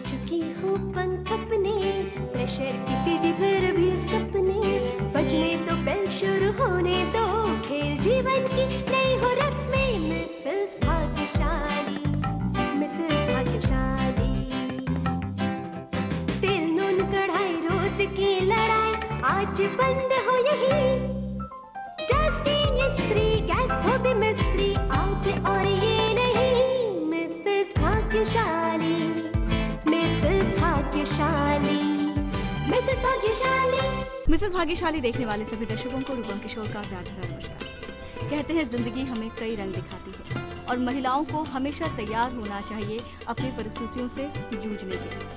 चुकी हूँ पंख अपने, प्रेशर की सीढ़ी फिर भी सपने, बजने तो बेल शुरू होने दो, खेल जीवन की नई हो रस्में। मिसेस भाग्यशाली, मिसेस भाग्यशाली, तेल नून कढ़ाई रोज की लड़ाई आज बंद हो यही, डस्टिंग इस्त्री गैस धोबी मिस्त्री आज और ये नहीं। मिसेस भाग्यशाली, मिसेस भाग्यशाली, मिसेस भाग्यशाली। मिसेस भाग्यशाली देखने वाले सभी दर्शकों को रूपम किशोर का प्यार भरा नमस्कार। कहते हैं जिंदगी हमें कई रंग दिखाती है और महिलाओं को हमेशा तैयार होना चाहिए अपनी परिस्थितियों से जूझने के लिए।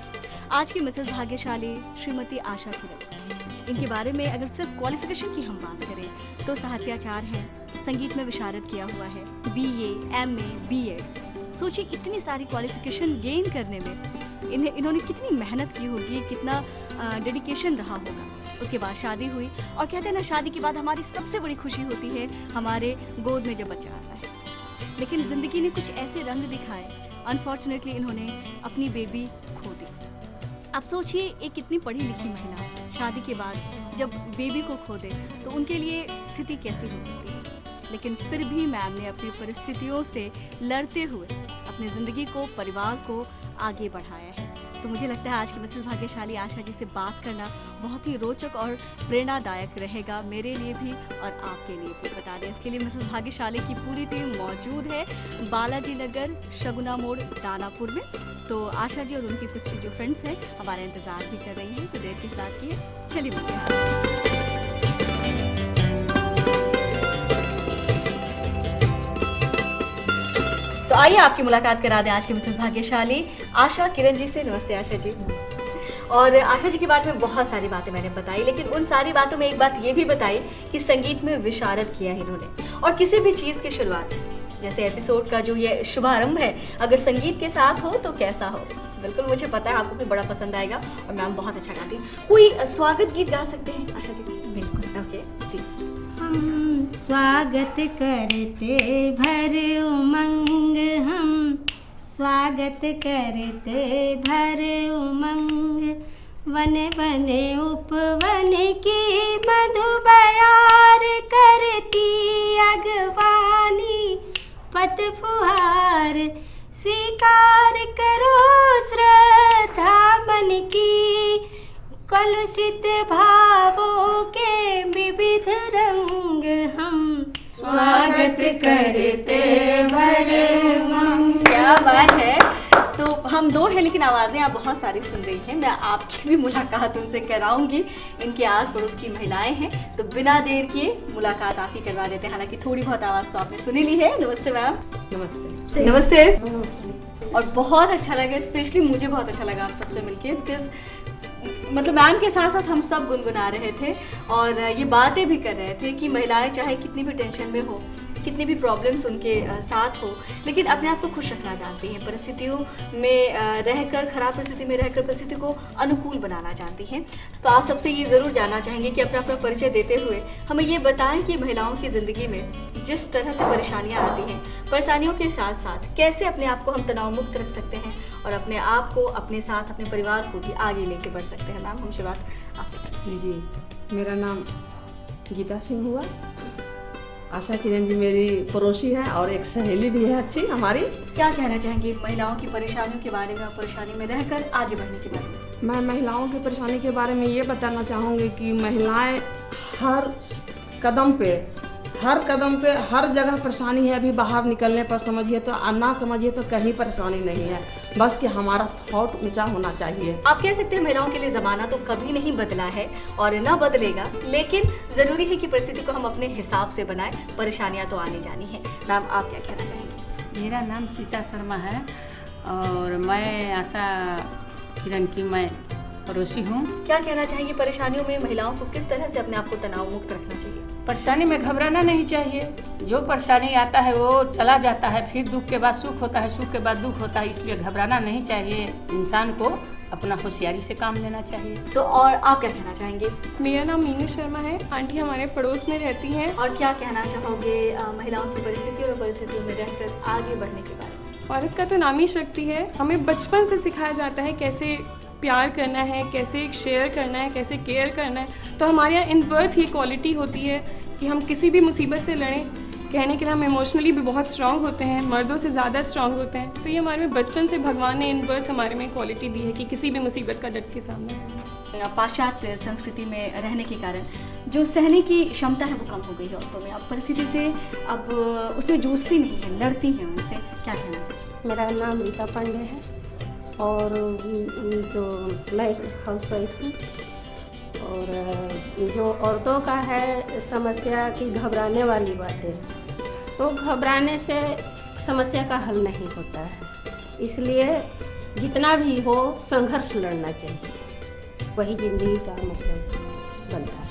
आज की मिसेस भाग्यशाली श्रीमती आशा किरण, इनके बारे में अगर सिर्फ क्वालिफिकेशन की हम बात करें तो साहित्याचार्य हैं, संगीत में विशारद किया हुआ है, BA, MA, BEd। सोचिए इतनी सारी क्वालिफिकेशन गेन करने में इन्होंने कितनी मेहनत की होगी, कितना डेडिकेशन रहा होगा। उसके बाद शादी हुई और कहते हैं ना, शादी के बाद हमारी सबसे बड़ी खुशी होती है हमारे गोद में जब बच्चा आता है। लेकिन ज़िंदगी ने कुछ ऐसे रंग दिखाए, अनफॉर्चुनेटली इन्होंने अपनी बेबी खो दी। अब सोचिए एक कितनी पढ़ी लिखी महिला शादी के बाद जब बेबी को खो दे तो उनके लिए स्थिति कैसी हो सकती है। लेकिन फिर भी मैम ने अपनी परिस्थितियों से लड़ते हुए अपनी ज़िंदगी को, परिवार को आगे बढ़ाया है। तो मुझे लगता है आज की मिसेस भाग्यशाली आशा जी से बात करना बहुत ही रोचक और प्रेरणादायक रहेगा, मेरे लिए भी और आपके लिए भी। बता दें इसके लिए मिसेस भाग्यशाली की पूरी टीम मौजूद है बालाजी नगर, शगुना मोड़, दानापुर में। तो आशा जी और उनकी कुछ जो फ्रेंड्स हैं हमारा इंतजार भी कर रही हैं, तो देर के साथ ये चलिए मिलते हैं। तो आइए आपकी मुलाकात करा दें आज की मिसेस भाग्यशाली आशा किरण जी से। नमस्ते आशा जी। और आशा जी के बारे में बहुत सारी बातें मैंने बताई, लेकिन उन सारी बातों में एक बात ये भी बताई कि संगीत में विशारद किया है इन्होंने। और किसी भी चीज़ की शुरुआत, जैसे एपिसोड का जो ये शुभारंभ है, अगर संगीत के साथ हो तो कैसा हो। बिल्कुल मुझे पता है आपको भी बड़ा पसंद आएगा और मैम बहुत अच्छा गाती हैं। कोई स्वागत गीत गा सकते हैं आशा जी? बिल्कुल। Okay please. हम स्वागत करते भर उमंग, हम स्वागत करते भर उमंग, वन बने उपवन की मधु बयार करती अगवानी पत फुहार, स्वीकार करो श्रद्धा मन की, कलुषित भावों के विविध रंग, हम स्वागत करते भर उमंग। क्या बात है। तो हम दो हैं लेकिन आवाज़ें आप बहुत सारी सुन रही हैं। मैं आपकी भी मुलाकात उनसे कराऊंगी, इनके आस पड़ोस की महिलाएं हैं, तो बिना देर किए मुलाकात आप ही करवा देते हैं। हालांकि थोड़ी बहुत आवाज़ तो आपने सुनी ली है। नमस्ते मैम। नमस्ते। नमस्ते। और बहुत अच्छा लगा, स्पेशली मुझे बहुत अच्छा लगा आप सबसे मिलके, बिकॉज मतलब मैम के साथ साथ हम सब गुनगुना रहे थे और ये बातें भी कर रहे थे कि महिलाएं चाहे कितनी भी टेंशन में हो, कितनी भी प्रॉब्लम्स उनके साथ हो, लेकिन अपने आप को खुश रखना जानती हैं, परिस्थितियों में रहकर, खराब परिस्थिति में रहकर परिस्थिति को अनुकूल बनाना जानती हैं। तो आप सबसे ये ज़रूर जानना चाहेंगे कि अपना परिचय देते हुए हमें ये बताएं कि महिलाओं की ज़िंदगी में जिस तरह से परेशानियाँ आती हैं, परेशानियों के साथ साथ कैसे अपने आप को हम तनाव मुक्त रख सकते हैं और अपने आप को, अपने साथ, अपने परिवार को भी आगे लेके बढ़ सकते हैं। मैम हम शुरुआत आपसे करते हैं। जी, मेरा नाम गीता सिंह हुआ। आशा किरण जी मेरी पड़ोसी है और एक सहेली भी है अच्छी हमारी। क्या कहना चाहेंगे महिलाओं की परेशानियों के बारे में और परेशानी में रहकर आगे बढ़ने के बारे में? मैं महिलाओं की परेशानी के बारे में ये बताना चाहूँगी कि महिलाएं हर कदम पे हर जगह परेशानी है। अभी बाहर निकलने पर समझिए तो, ना समझिए तो कहीं परेशानी नहीं है, बस कि हमारा थॉट ऊंचा होना चाहिए। आप कह सकते हैं महिलाओं के लिए ज़माना तो कभी नहीं बदला है और ना बदलेगा, लेकिन ज़रूरी है कि परिस्थिति को हम अपने हिसाब से बनाएं, परेशानियां तो आनी जानी है। मैम आप क्या कहना चाहेंगे? मेरा नाम सीता शर्मा है और मैं आशा किरण की मैं पड़ोसी हूँ। क्या कहना चाहेंगे परेशानियों में महिलाओं को किस तरह से अपने आप को तनाव मुक्त रखना चाहिए? परेशानी में घबराना नहीं चाहिए। जो परेशानी आता है वो चला जाता है, फिर दुख के बाद सुख होता है, सुख के बाद दुख होता है, इसलिए घबराना नहीं चाहिए। इंसान को अपना होशियारी से काम लेना चाहिए। तो और आप क्या कहना चाहेंगे? मेरा नाम मीनू शर्मा है, आंटी हमारे पड़ोस में रहती हैं। और क्या कहना चाहोगे महिलाओं की परिस्थितियों में रहकर आगे बढ़ने के बारे में? औरत का तो नाम ही शक्ति है। हमें बचपन से सिखाया जाता है कैसे प्यार करना है, कैसे शेयर करना है, कैसे केयर करना है। तो हमारे यहाँ इन बर्थ ये क्वालिटी होती है कि हम किसी भी मुसीबत से लड़ें। कहने के लिए हम इमोशनली भी बहुत स्ट्रांग होते हैं, मर्दों से ज़्यादा स्ट्रांग होते हैं। तो ये हमारे में बचपन से भगवान ने इन बर्थ हमारे में क्वालिटी दी है कि किसी भी मुसीबत का डट के सामने। पाश्चात्य संस्कृति में रहने के कारण जो सहने की क्षमता है वो कम हो गई है औरतों में। अब परिस्थिति से अब उसमें जूझती नहीं है, लड़ती हैं उनसे। क्या कहना चाहिए? मेरा नाम रीता पांडे है और जो मैं हाउसवाइफ हूँ। और जो औरतों का है समस्या की घबराने वाली बातें, तो घबराने से समस्या का हल नहीं होता है। इसलिए जितना भी हो संघर्ष लड़ना चाहिए, वही ज़िंदगी का मतलब बनता है।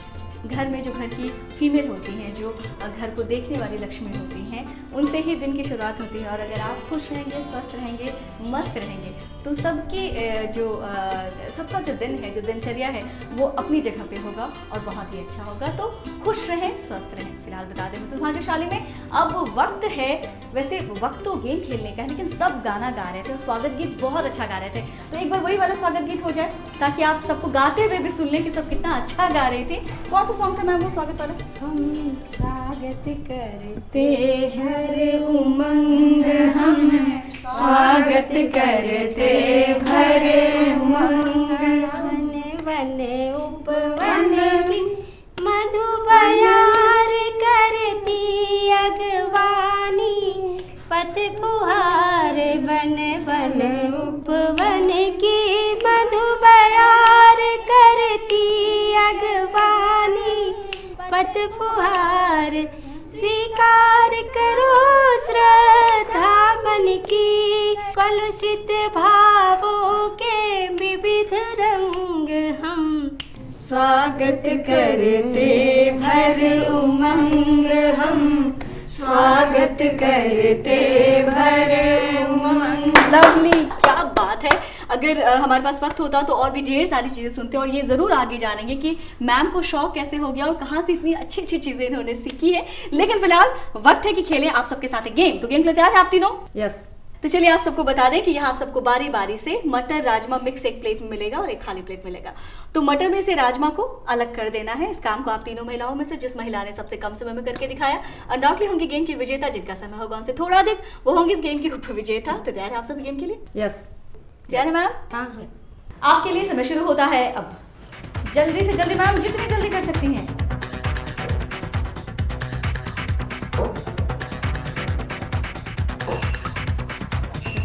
घर में जो घर की फीमेल होती हैं, जो घर को देखने वाली लक्ष्मी होती हैं, उनसे ही दिन की शुरुआत होती है। और अगर आप खुश रहेंगे, स्वस्थ रहेंगे, मस्त रहेंगे, तो सबका जो दिन है, जो दिनचर्या है, वो अपनी जगह पे होगा और बहुत ही अच्छा होगा। तो खुश रहें, स्वस्थ रहें। फिलहाल बता दें मिसेस भाग्यशाली में अब वक्त है, वैसे वक्त तो गेम खेलने का है, लेकिन सब गाना गा रहे थे और स्वागत गीत बहुत अच्छा गा रहे थे। तो एक बार वही वाला स्वागत गीत हो जाए ताकि आप सबको गाते हुए भी सुन लें कि सब कितना अच्छा गा रहे थे। कौन सा सॉन्ग था मैम वो स्वागत वाला? हम स्वागत करते हर उमंग, हम स्वागत करते भर उमंग। वन वन उपवन की मधु बयार करती अगवानी, पथ फुहार वन वन उपवन की मधु बयार करती अगवानी, पथ फुहार स्वीकार करो श्रद्धा मन की, कलुषित भावों के विविध रंग हम स्वागत करते भर उमंग, हम स्वागत करते भर उमंग। लवली, क्या बात है। अगर हमारे पास वक्त होता तो और भी ढेर सारी चीज़ें सुनते और ये ज़रूर आगे जानेंगे कि मैम को शौक कैसे हो गया और कहाँ से इतनी अच्छी अच्छी चीज़ें इन्होंने सीखी है। लेकिन फिलहाल वक्त है कि खेलें आप सबके साथ गेम। तो गेम के लिए तैयार है आप तीनों? यस। तो चलिए आप सबको बता दें कि यहाँ आप सबको बारी बारी से मटर राजमा मिक्स एक प्लेट में मिलेगा और एक खाली प्लेट मिलेगा। तो मटर में से राजमा को अलग कर देना है। इस काम को आप तीनों महिलाओं में से जिस महिला ने सबसे कम समय में करके दिखाया अनडाउटली होंगी गेम की विजेता, जिनका समय होगा उनसे थोड़ा अधिक, वो होंगे इस गेम की उप विजेता। तो तैयार है आप सब गेम के लिए? यस। तैयार है मैम? हाँ। आपके लिए समय शुरू होता है अब। जल्दी से जल्दी मैम, जितनी जल्दी कर सकती हैं।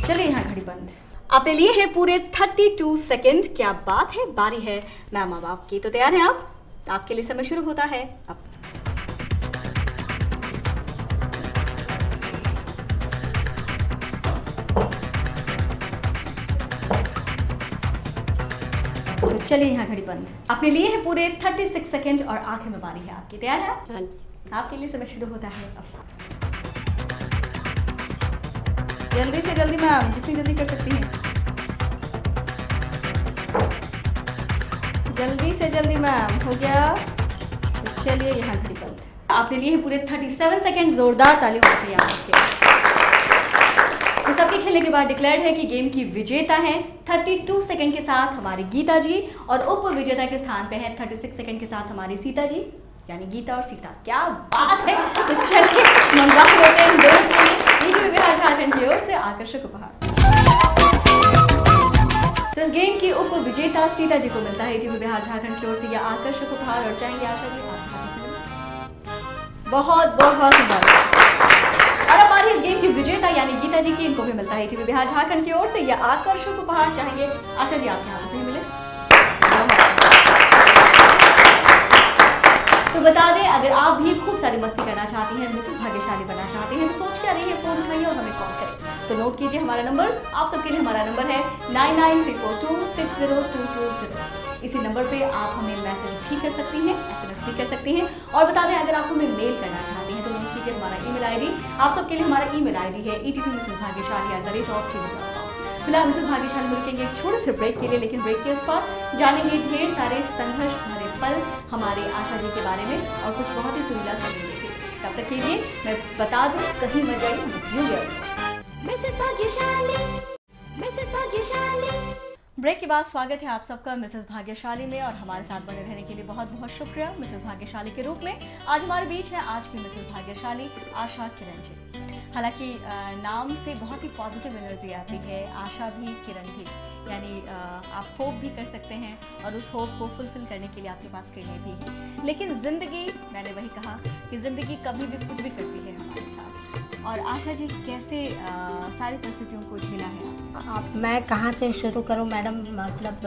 चलिए यहाँ घड़ी बंद। आपने लिए है पूरे 32 सेकंड। क्या बात है। बारी है मैम अब आपकी। तो तैयार हैं आप? आपके लिए समय शुरू होता है अब। तो चलिए यहाँ घड़ी बंद। आपने लिए है पूरे 36 सेकंड और आखिर में बारी है आपकी। तैयार है? हाँ। आपके लिए समय शुरू होता है अब। जल्दी से जल्दी मैम, जितनी जल्दी कर सकती हैं। जल्दी से जल्दी मैम, हो गया? तो चलिए यहाँ घड़ी बंद। आपने लिए पूरे 37 सेकंड। जोरदार ताली होनी चाहिए आपके। तो सबके खेलने के बाद डिक्लेयर्ड है कि गेम की विजेता है 32 सेकंड के साथ हमारी गीता जी और उप विजेता के स्थान पे है 36 सेकंड के साथ हमारी सीता जी, यानी गीता और सीता। क्या बात है। तो चलिए मंगवा होते हैं दोनों के लिए ईटीवी बिहार झारखंड की ओर से आकर्षक उपहार। तो इस गेम की उप विजेता सीता जी को मिलता है ईटीवी बिहार झारखंड की ओर से यह आकर्षक उपहार। और चाहेंगे आशा जी बहुत बहुत सुंदर। और अब बारी इस गेम की विजेता यानी गीता जी की, इनको भी मिलता है ईटीवी बिहार झारखंड की ओर से यह आकर्षक उपहार। चाहेंगे आशा जी आपके हाथ से ही मिले। तो बता दें अगर आप भी खूब सारी मस्ती करना चाहती हैं, मिसेस भाग्यशाली बनना चाहती हैं, तो सोच क्या रही है, फोन उठाइए और हमें कॉल करें। तो नोट कीजिए हमारा नंबर, आप सबके लिए हमारा नंबर है 9934260220। इसी नंबर पे आप हमें मैसेज भी कर सकती हैं, SMS भी कर सकती हैं। और बता दें अगर आप हमें मेल करना चाहती हैं तो नोट कीजिए हमारा ईमेल आईडी। आप सबके लिए हमारा ईमेल आईडी है etvmrsbhagyashali@gmail.com। फिलहाल मिसेस भाग्यशाली में रुकेंगे एक छोटे से ब्रेक के लिए, लेकिन ब्रेक के उस पर जानेंगे ढेर सारे संघर्ष भरे पल हमारे आशा जी के बारे में और कुछ बहुत ही सुरीला सुनेंगे। तब तक के लिए मैं बता दूं, कहीं मत जाइए, मिस यू। मिसेस भाग्यशाली, मिसेस भाग्यशाली। ब्रेक के बाद स्वागत है आप सबका मिसेस भाग्यशाली में, और हमारे साथ बने रहने के लिए बहुत बहुत शुक्रिया मिसेस भाग्यशाली के रूप में। आज हमारे बीच है आज की मिसेस भाग्यशाली आशा किरण जी। हालांकि नाम से बहुत ही पॉजिटिव एनर्जी आती है, आशा भी किरण भी, यानी आप होप भी कर सकते हैं और उस होप को फुलफिल करने के लिए आपके पास किरणें भी हैं। लेकिन ज़िंदगी, मैंने वही कहा कि ज़िंदगी कभी भी कुछ भी करती है हमारे साथ। और आशा जी कैसे सारी परिस्थितियों को झेला है आप? मैं कहाँ से शुरू करूँ मैडम? मतलब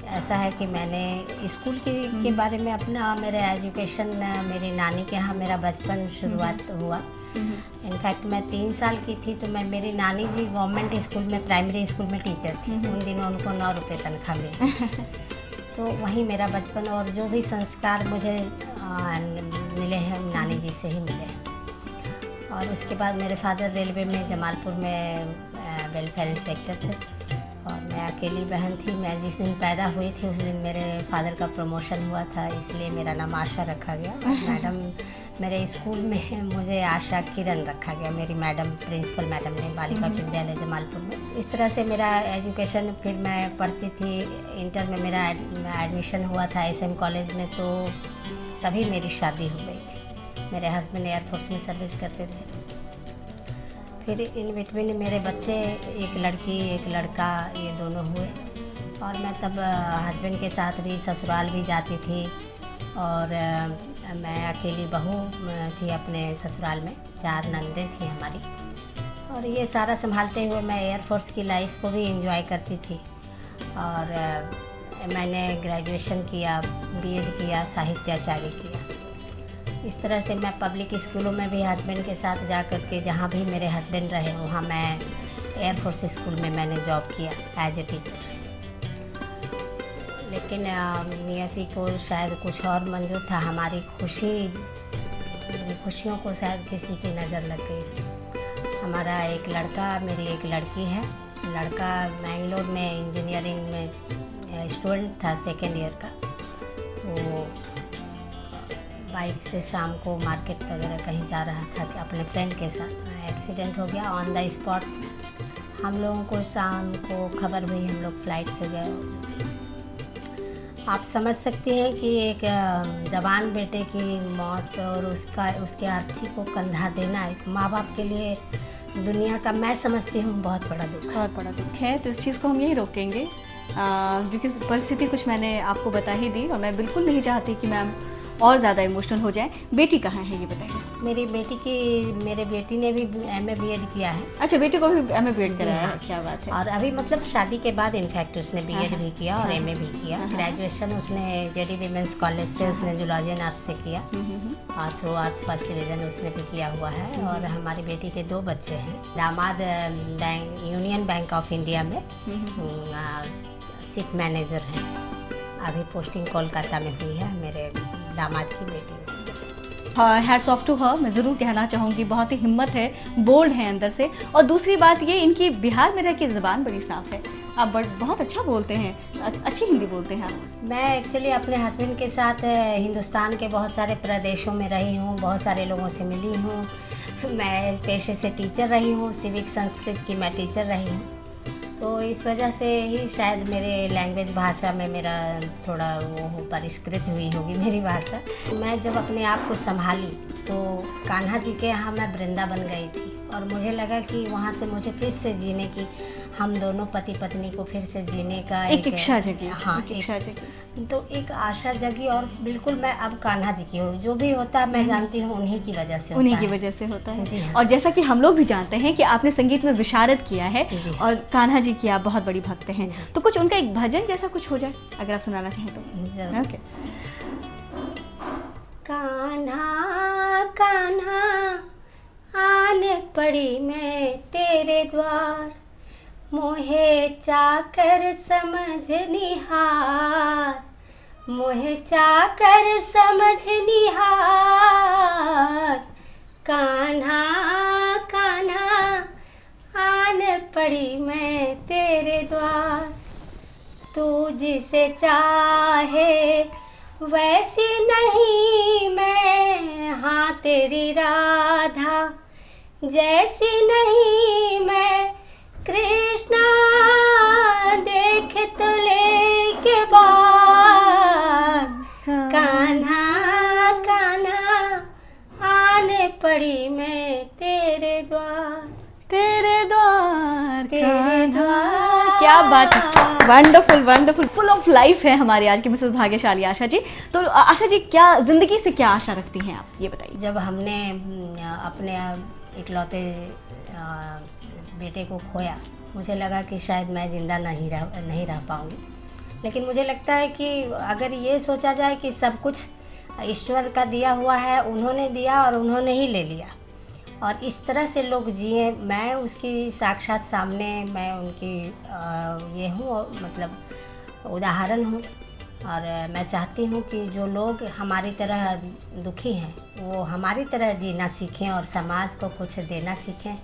ऐसा है कि मैंने स्कूल के बारे में अपना, मेरा एजुकेशन मेरी नानी के यहाँ मेरा बचपन शुरुआत हुआ। इनफैक्ट मैं 3 साल की थी तो मेरी नानी जी गवर्नमेंट स्कूल में, प्राइमरी स्कूल में टीचर थी। उन दिनों उनको 9 रुपये तनख्वाह मिली। तो वहीं मेरा बचपन और जो भी संस्कार मुझे मिले हैं नानी जी से ही मिले हैं। और उसके बाद मेरे फादर रेलवे में जमालपुर में वेलफेयर इंस्पेक्टर थे और मैं अकेली बहन थी। मैं जिस दिन पैदा हुई थी उस दिन मेरे फादर का प्रमोशन हुआ था, इसलिए मेरा नाम आशा रखा गया। मैडम मेरे स्कूल में मुझे आशा किरण रखा गया, मेरी मैडम, प्रिंसिपल मैडम ने, बालिका विद्यालय जमालपुर में। इस तरह से मेरा एजुकेशन, फिर मैं पढ़ती थी, इंटर में मेरा एडमिशन हुआ था SM कॉलेज में, तो तभी मेरी शादी हो गई थी। मेरे हस्बैंड एयरफोर्स में सर्विस करते थे। फिर इन बिटवीन मेरे बच्चे, एक लड़की एक लड़का, ये दोनों हुए। और मैं तब हस्बैंड के साथ भी ससुराल भी जाती थी और मैं अकेली बहू थी अपने ससुराल में। 4 नंदें थी हमारी और ये सारा संभालते हुए मैं एयरफोर्स की लाइफ को भी एंजॉय करती थी। और मैंने ग्रेजुएशन किया, BEd किया, साहित्याचार्य किया। इस तरह से मैं पब्लिक स्कूलों में भी हस्बैंड के साथ जा कर के, जहाँ भी मेरे हस्बैंड रहे वहाँ मैं एयरफोर्स स्कूल में मैंने जॉब किया एज ए टीचर। लेकिन नियति को शायद कुछ और मंजूर था। हमारी खुशियों को शायद किसी की नज़र लग गई। हमारा एक लड़का, मेरी एक लड़की है। लड़का बेंगलोर में इंजीनियरिंग में स्टूडेंट था, 2nd ईयर का। तो बाइक से शाम को मार्केट वगैरह कहीं जा रहा था कि अपने फ्रेंड के साथ, एक्सीडेंट हो गया ऑन द स्पॉट। हम लोगों को शाम को खबर हुई, हम लोग फ्लाइट से गए। आप समझ सकती हैं कि एक जवान बेटे की मौत और उसके अर्थी को कंधा देना एक माँ बाप के लिए दुनिया का, मैं समझती हूँ, बहुत बड़ा दुख है। बहुत बड़ा दुख है। तो इस चीज़ को हम यही रोकेंगे क्योंकि परिस्थिति कुछ मैंने आपको बता ही दी और मैं बिल्कुल नहीं चाहती कि मैम और ज़्यादा इमोशनल हो जाए। बेटी कहाँ है ये बताइए? मेरे बेटी ने भी MA BEd किया है। अच्छा, बेटी को भी MA BEd कराया है, क्या बात है। और अभी मतलब शादी के बाद इनफैक्ट उसने BEd भी किया और MA भी किया। ग्रेजुएशन उसने JD विमेंस कॉलेज से उसने जूलॉजी एंड आर्ट्स से किया और थ्रू आर्ट फर्स्ट डिवीज़न उसने भी किया हुआ है। और हमारी बेटी के 2 बच्चे हैं। दामाद यूनियन बैंक ऑफ इंडिया में चीफ मैनेजर हैं। अभी पोस्टिंग कोलकाता में हुई है मेरे दामाद की बेटी। हाँ, हैट्स ऑफ टू हर, मैं ज़रूर कहना चाहूँगी। बहुत ही हिम्मत है, बोल्ड है अंदर से। और दूसरी बात ये, इनकी बिहार में रह के ज़बान बड़ी साफ़ है। आप बहुत अच्छा बोलते हैं, अच्छी हिंदी बोलते हैं आप। मैं एक्चुअली अपने हस्बैंड के साथ हिंदुस्तान के बहुत सारे प्रदेशों में रही हूँ, बहुत सारे लोगों से मिली हूँ। मैं पेशे से टीचर रही हूँ, सिविक संस्कृत की मैं टीचर रही हूँ। तो इस वजह से ही शायद मेरे लैंग्वेज, भाषा में मेरा थोड़ा वो परिष्कृत हुई होगी मेरी भाषा। मैं जब अपने आप को संभाली तो कान्हा जी के यहाँ मैं वृंदावन गई थी और मुझे लगा कि वहाँ से मुझे फिर से जीने की, हम दोनों पति पत्नी को फिर से जीने का एक इच्छा जगी। हाँ, इच्छा जगी। तो एक आशा जगी और बिल्कुल मैं अब कान्हा जी की हूँ। जो भी होता है मैं जानती हूँ उन्हीं की वजह से, उन्हीं की वजह से होता है। जी हाँ। और जैसा कि हम लोग भी जानते हैं कि आपने संगीत में विशारद किया है और कान्हा जी की आप बहुत बड़ी भक्त हैं, तो कुछ उनका एक भजन जैसा कुछ हो जाए अगर आप सुनाना चाहें तो। ओके। कान्हा कान्हा आने पड़ी मैं तेरे द्वार, मोहे चाकर समझ निहार, मोहे चाकर समझ निहार। कान्हा कान्हा आने पड़ी मैं तेरे द्वार, तू जिसे चाहे वैसी नहीं मैं, हाँ तेरी राधा जैसी नहीं मैं, क्या बात है, wonderful wonderful, full of life है हमारी आज की मिसेस भाग्यशाली आशा जी। तो आशा जी, क्या जिंदगी से क्या आशा रखती हैं आप, ये बताइए। जब हमने अपने इकलौते बेटे को खोया, मुझे लगा कि शायद मैं ज़िंदा नहीं रह पाऊँगी। लेकिन मुझे लगता है कि अगर ये सोचा जाए कि सब कुछ ईश्वर का दिया हुआ है, उन्होंने दिया और उन्होंने ही ले लिया, और इस तरह से लोग जिए, मैं उसकी साक्षात सामने, मैं उनकी ये हूँ, मतलब उदाहरण हूँ। और मैं चाहती हूँ कि जो लोग हमारी तरह दुखी हैं वो हमारी तरह जीना सीखें और समाज को कुछ देना सीखें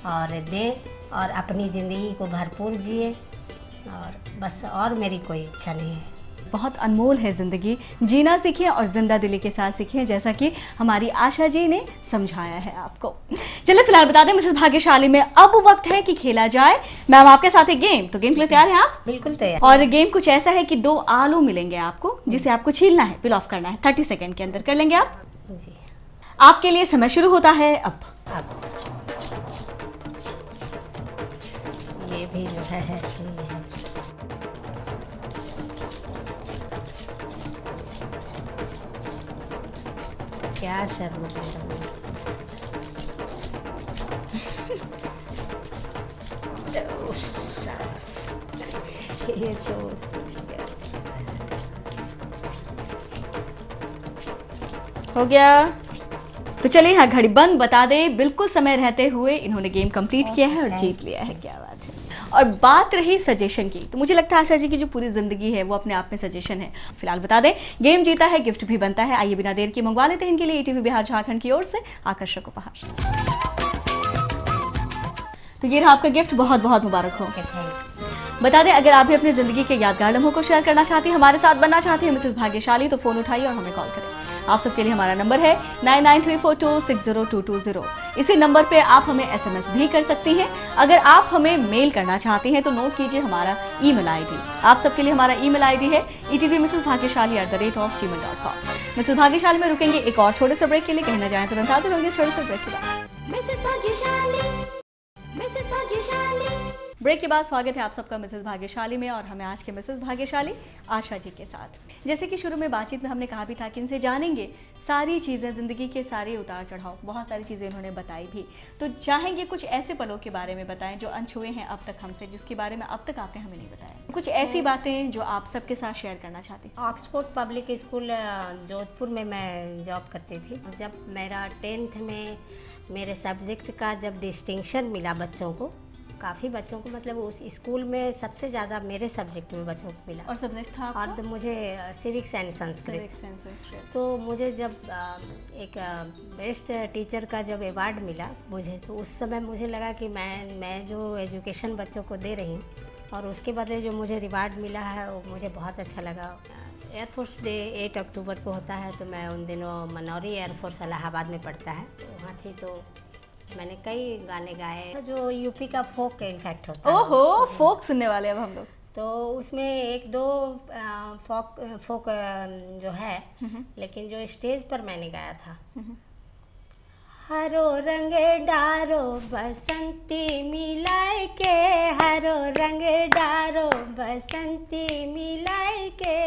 और दें, और अपनी ज़िंदगी को भरपूर जिए, और बस और मेरी कोई इच्छा नहीं है। बहुत अनमोल है ज़िंदगी, जीना सीखें और जिंदा दिली के साथ सीखें, जैसा कि हमारी आशा जी ने समझाया है आपको। चलिए फिलहाल बता दें मिसेस भाग्यशाली में अब वक्त है कि खेला जाए। मैम आपके साथ एक गेम, तो गेम के लिए तैयार हैं आप? बिल्कुल तैयार। और गेम कुछ ऐसा है कि 2 आलू मिलेंगे आपको, जिसे आपको छीलना है, पिल ऑफ करना है। 30 सेकंड के अंदर कर लेंगे आप जी। आपके लिए समय शुरू होता है अब। ये भी जो है ऐसे ही है। क्या शर्म है। ये तो हो गया। तो चलिए हाँ, घड़ी बंद बता दे, बिल्कुल समय रहते हुए इन्होंने गेम कंप्लीट किया है और जीत लिया है। क्या बात है। और बात रही सजेशन की, तो मुझे लगता है आशा जी की जो पूरी जिंदगी है वो अपने आप में सजेशन है। फिलहाल बता दें, गेम जीता है, गिफ्ट भी बनता है। आइए बिना देर के मंगवा लेते हैं इनके लिए ईटीवी बिहार झारखंड की ओर से आकर्षक उपहार। तो ये रहा आपका गिफ्ट, बहुत बहुत मुबारक हो। बता दें, अगर आप भी अपनी जिंदगी के यादगार लम्हों को शेयर करना चाहती हैं, हमारे साथ बनना चाहती हैं मिसेस भाग्यशाली, तो फोन उठाइए और हमें कॉल करें। आप सबके लिए हमारा नंबर है 9934260220। इसी नंबर पे आप हमें SMS भी कर सकती हैं। अगर आप हमें मेल करना चाहती हैं तो नोट कीजिए हमारा ईमेल आईडी। आप सबके लिए हमारा ईमेल आईडी है etvmrsbhagyashali@gmail.com। मिसेस भाग्यशाली में रुकेंगे एक और छोटे से ब्रेक के लिए, कहीं ना जाएं, तुरंत हाजिर होंगे छोटे से ब्रेक के बाद। मिसेस भाग्यशाली। ब्रेक के बाद स्वागत है आप सबका मिसेस भाग्यशाली में, और हमें आज के मिसेस भाग्यशाली आशा जी के साथ। जैसे कि शुरू में बातचीत में हमने कहा भी था कि इनसे जानेंगे सारी चीज़ें, ज़िंदगी के सारे उतार चढ़ाव, बहुत सारी चीज़ें इन्होंने बताई भी। तो चाहेंगे कुछ ऐसे पलों के बारे में बताएं जो अनछुए हैं अब तक हमसे, जिसके बारे में अब तक आपने हमें नहीं बताया। कुछ ऐसी बातें जो आप सबके साथ शेयर करना चाहती हैं। ऑक्सफोर्ड पब्लिक स्कूल जोधपुर में मैं जॉब करती थी। जब मेरा 10th में मेरे सब्जेक्ट का जब डिस्टिंक्शन मिला बच्चों को, काफ़ी बच्चों को, मतलब उस स्कूल में सबसे ज़्यादा मेरे सब्जेक्ट में बच्चों को मिला। और सब्जेक्ट था और तो मुझे सिविक्स एंड संस्कृत। तो मुझे जब एक बेस्ट टीचर का जब अवार्ड मिला मुझे, तो उस समय मुझे लगा कि मैं जो एजुकेशन बच्चों को दे रही हूँ और उसके बदले जो मुझे रिवार्ड मिला है वो मुझे बहुत अच्छा लगा। एयरफोर्स डे 8 अक्टूबर को होता है, तो मैं उन दिनों मनौरी एयरफोर्स इलाहाबाद में पढ़ता है, तो वहाँ थी। तो मैंने कई गाने गाए जो यूपी का फोक इनफैक्ट होता है। ओहो, फोक सुनने वाले अब हम लोग। तो उसमें 1-2 फोक जो है, लेकिन जो स्टेज पर मैंने गाया था, हरो रंग डारो बसंती मिलाए के, हरो रंग डारो बसंती मिलाए के,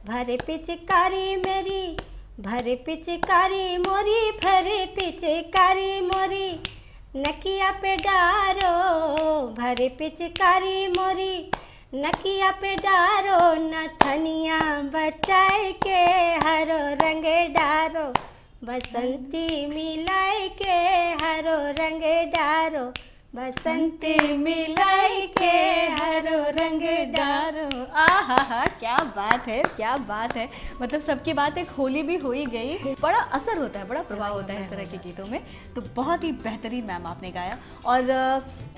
भरे पिचकारी मेरी, भरे पिचकारी मोरी, भरे पिचकारी मोरी, नकिया पे डारो, भरे पिचकारी मोरी, नकिया पे डारो, नथनिया बचाए के, हरो रंग डारो बसंती मिलाए के, हरो रंग डारो बसंती मिलाए के, हरो रंग डारो। आहा, क्या बात है, क्या बात है। मतलब सबकी बातें खोली भी हो ही गई। बड़ा असर होता है, बड़ा प्रभाव होता है इस तरह के गीतों में। तो बहुत ही बेहतरीन मैम आपने गाया। और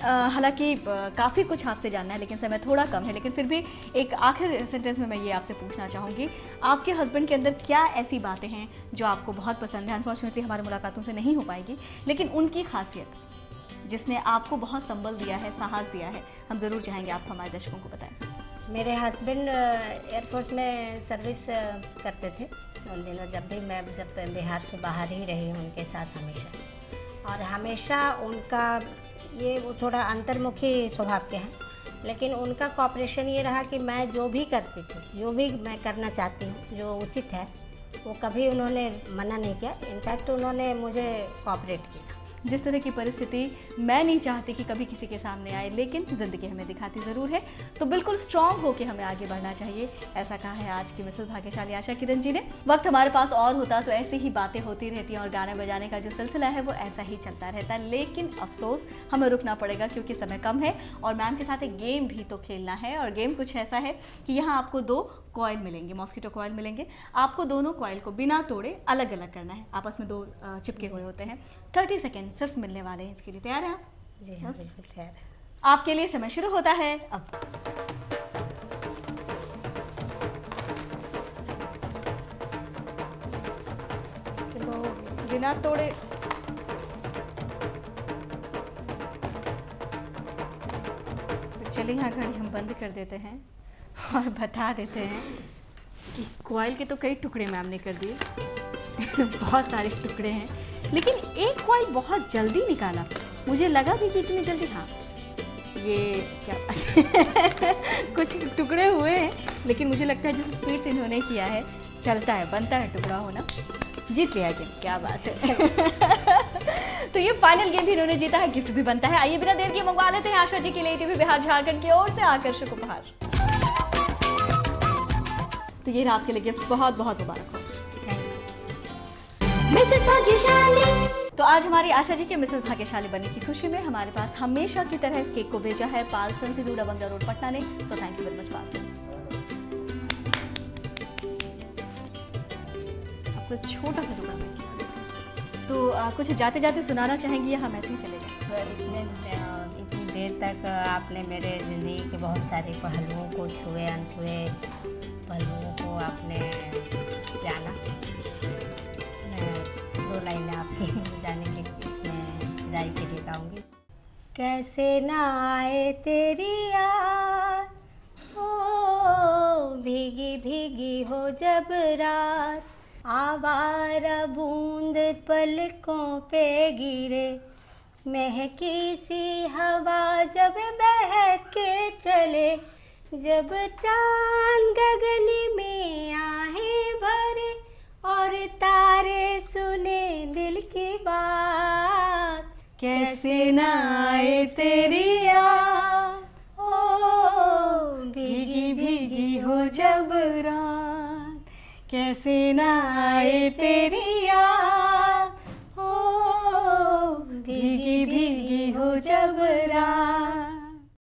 हालांकि काफ़ी कुछ आपसे जानना है, लेकिन समय थोड़ा कम है, लेकिन फिर भी एक आखिर सेंटेंस में मैं ये आपसे पूछना चाहूँगी, आपके हस्बैंड के अंदर क्या ऐसी बातें हैं जो आपको बहुत पसंद है? अनफॉर्चुनेटली हमारी मुलाकातों से नहीं हो पाएगी, लेकिन उनकी खासियत जिसने आपको बहुत संबल दिया है, साहस दिया है, हम ज़रूर चाहेंगे आप हमारे दर्शकों को बताएं। मेरे हस्बैंड एयरफोर्स में सर्विस करते थे उन दिनों, जब बिहार से बाहर ही रही हूँ उनके साथ हमेशा। और हमेशा उनका ये वो थोड़ा अंतर्मुखी स्वभाव के हैं, लेकिन उनका कॉपरेशन ये रहा कि मैं जो भी करती थी, जो भी मैं करना चाहती हूँ, जो उचित है, वो कभी उन्होंने मना नहीं किया। इनफैक्ट उन्होंने मुझे कॉपरेट किया। जिस तरह की परिस्थिति मैं नहीं चाहती कि कभी किसी के सामने आए, लेकिन ज़िंदगी हमें दिखाती ज़रूर है, तो बिल्कुल स्ट्रांग होकर हमें आगे बढ़ना चाहिए, ऐसा कहा है आज की मिसेस भाग्यशाली आशा किरण जी ने। वक्त हमारे पास और होता तो ऐसी ही बातें होती रहती हैं और गाने बजाने का जो सिलसिला है वो ऐसा ही चलता रहता है, लेकिन अफसोस हमें रुकना पड़ेगा क्योंकि समय कम है और मैम के साथ एक गेम भी तो खेलना है। और गेम कुछ ऐसा है कि यहाँ आपको 2 कॉइल मिलेंगे, मॉस्किटो कॉइल मिलेंगे। आपको दोनों कॉइल को बिना तोड़े अलग अलग करना है, आपस में 2 चिपके हुए होते हैं। 30 सेकेंड सिर्फ मिलने वाले हैं, इसके लिए तैयार हैं आप? जी हाँ, बिल्कुल तैयार है। आपके लिए समय शुरू होता है अब। तो बिना तोड़े तो चलिए यहाँ घड़ी हम बंद कर देते हैं और बता देते हैं कि कॉइल के तो कई टुकड़े मैम ने कर दिए बहुत सारे टुकड़े हैं, लेकिन एक कॉइल बहुत जल्दी निकाला। मुझे लगा भी कि इतनी जल्दी, हाँ ये क्या कुछ टुकड़े हुए हैं, लेकिन मुझे लगता है जिस स्पीड से इन्होंने किया है चलता है, बनता है टुकड़ा होना। जीत लिया गेम, क्या बात है। तो ये फाइनल गेम भी इन्होंने जीता है, गिफ्ट भी बनता है। आइए बिना देर के मंगवा लेते हैं आशा जी के लिए टीवी बिहार झारखंड की ओर से आकर्षक उपहार। तो ये रहा आपके लिए गिफ्ट, बहुत बहुत मुबारक हो मिसेस भाग्यशाली। तो आज हमारी आशा जी के मिसेस भाग्यशाली बनने की खुशी में हमारे पास हमेशा की तरह इस केक को भेजा है पाल सन सिद्धू डबंगा रोड पटना ने। So thank you very much Pal son. आपको छोटा सा टुकड़ा तो कुछ जाते जाते सुनाना चाहेंगी या हम ऐसे ही चले जाएं? इतनी देर तक आपने मेरे ज़िंदगी के बहुत सारे पहलुओं को छुए, अनछुए पहलुओं को आपने जाना। मैं 2 लाइनें आपकी जाने के इसमें विदाई के लिए गाऊंगी। कैसे ना आए तेरी याद, ओ भीगी भीगी हो जब रात, आवारा बूंद पलकों पे गिरे, महकी सी हवा जब बहक के चले, जब चांद गगन में आहें भरे और तारे सुने दिल की बात, कैसे ना आए तेरी याद, ओ भीगी भीगी हो जब रात, कैसे ना आए तेरी याद, ओ भीगी भीगी हो जब रात।